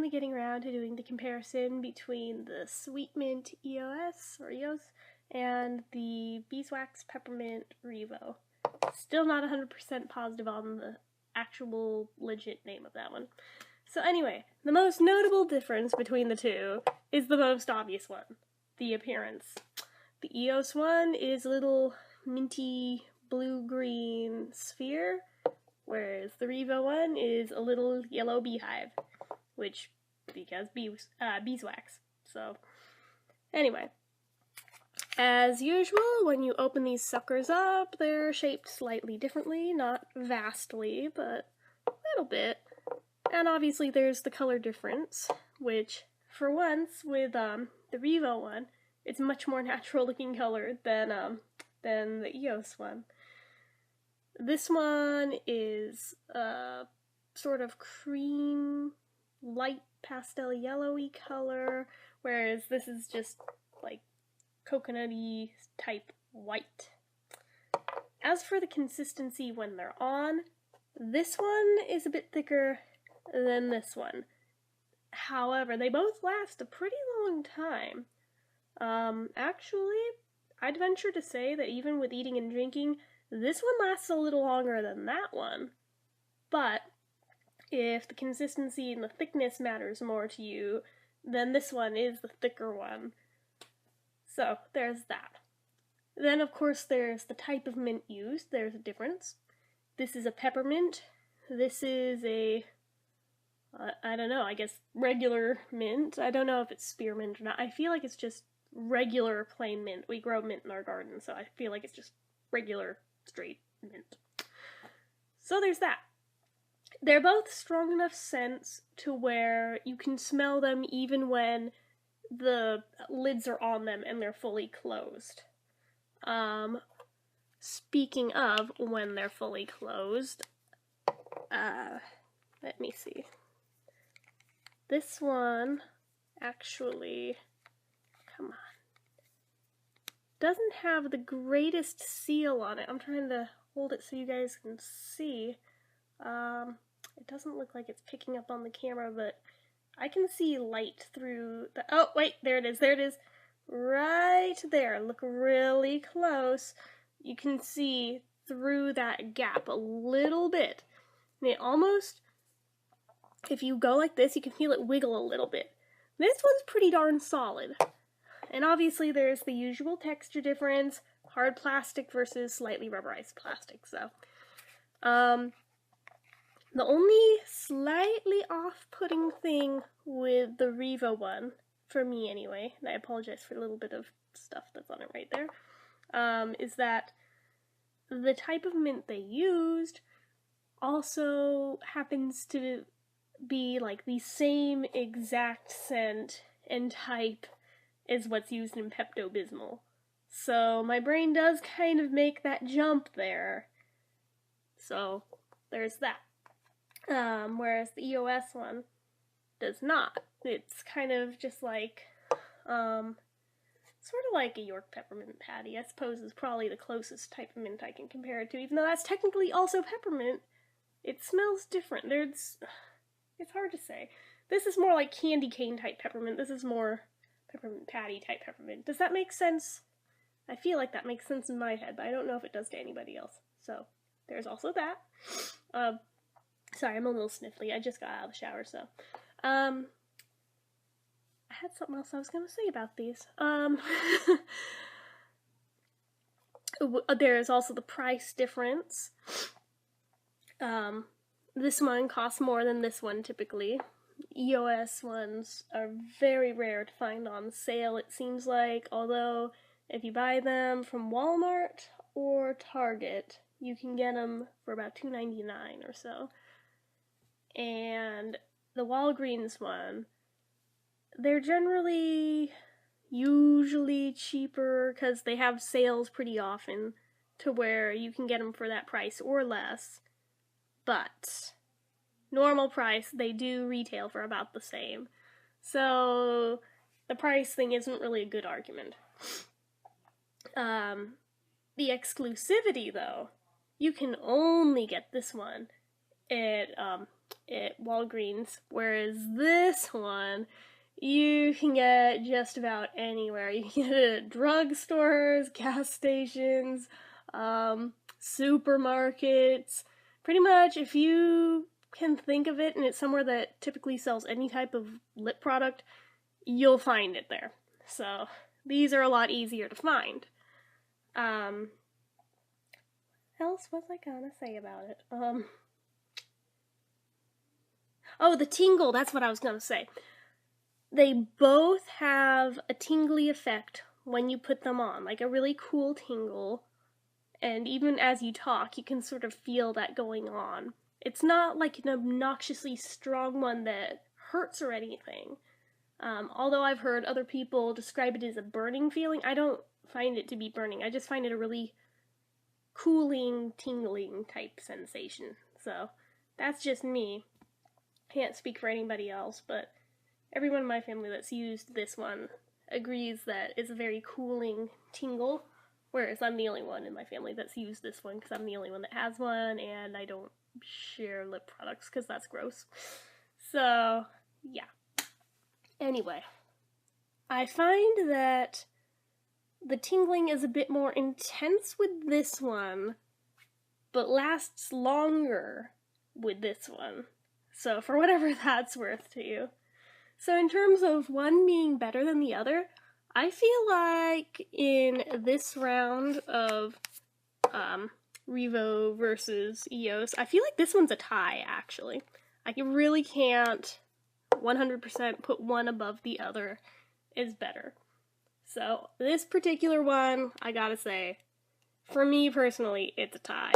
finally getting around to doing the comparison between the Sweet Mint EOS, or EOS, and the Beeswax Peppermint REVO. Still not 100% positive on the actual legit name of that one. So anyway, the most notable difference between the two is the most obvious one, the appearance. The EOS one is a little minty blue-green sphere, whereas the REVO one is a little yellow beehive, which, because beeswax. So, anyway. As usual, when you open these suckers up, they're shaped slightly differently, not vastly, but a little bit. And obviously there's the color difference, which, for once, with the REVO one, it's much more natural looking color than the EOS one. This one is sort of cream, light pastel yellowy color, whereas this is just like coconutty type white. As for the consistency when they're on, this one is a bit thicker than this one. However, they both last a pretty long time. Actually, I'd venture to say that even with eating and drinking, this one lasts a little longer than that one. But if the consistency and the thickness matters more to you, then this one is the thicker one. So, there's that. Then, of course, there's the type of mint used. There's a difference. This is a peppermint. This is a, I don't know, I guess regular mint. I don't know if it's spearmint or not. I feel like it's just regular plain mint. We grow mint in our garden, so I feel like it's just regular straight mint. So there's that. They're both strong enough scents to where you can smell them even when the lids are on them and they're fully closed. Speaking of when they're fully closed, let me see. This one actually, come on, doesn't have the greatest seal on it. I'm trying to hold it so you guys can see. It doesn't look like it's picking up on the camera, but I can see light through the, oh wait, there it is, right there. Look really close. You can see through that gap a little bit. And it almost, if you go like this, you can feel it wiggle a little bit. This one's pretty darn solid. And obviously there's the usual texture difference, hard plastic versus slightly rubberized plastic, so. The only slightly off-putting thing with the REVO one, for me anyway, and I apologize for a little bit of stuff that's on it right there, is that the type of mint they used also happens to be like the same exact scent and type as what's used in Pepto-Bismol. So my brain does kind of make that jump there. So there's that. Whereas the EOS one does not. It's kind of just like, sort of like a York peppermint patty, I suppose, is probably the closest type of mint I can compare it to, even though that's technically also peppermint. It smells different. It's hard to say. This is more like candy cane type peppermint. This is more peppermint patty type peppermint. Does that make sense? I feel like that makes sense in my head, but I don't know if it does to anybody else. So, there's also that. Sorry, I'm a little sniffly. I just got out of the shower, so. I had something else I was going to say about these. There's also the price difference. This one costs more than this one typically. EOS ones are very rare to find on sale, it seems like, although if you buy them from Walmart or Target, you can get them for about $2.99 or so. And the Walgreens one, they're usually cheaper because they have sales pretty often to where you can get them for that price or less. But normal price, they do retail for about the same. So the price thing isn't really a good argument. The exclusivity, though, you can only get this one at at Walgreens, whereas this one you can get just about anywhere. You can get it at drugstores, gas stations, supermarkets. Pretty much, if you can think of it and it's somewhere that typically sells any type of lip product, you'll find it there. So these are a lot easier to find. What else was I gonna say about it? Oh, the tingle, that's what I was gonna say. They both have a tingly effect when you put them on, like a really cool tingle, and even as you talk, you can sort of feel that going on. It's not like an obnoxiously strong one that hurts or anything. Although I've heard other people describe it as a burning feeling, I don't find it to be burning. I just find it a really cooling, tingling type sensation. So that's just me. Can't speak for anybody else, but everyone in my family that's used this one agrees that it's a very cooling tingle, whereas I'm the only one in my family that's used this one because I'm the only one that has one, and I don't share lip products because that's gross. So, yeah. Anyway, I find that the tingling is a bit more intense with this one, but lasts longer with this one. So, for whatever that's worth to you. So in terms of one being better than the other, I feel like in this round of REVO versus EOS, I feel like this one's a tie, actually. I really can't 100% put one above the other is better. So this particular one, I gotta say, for me personally, it's a tie.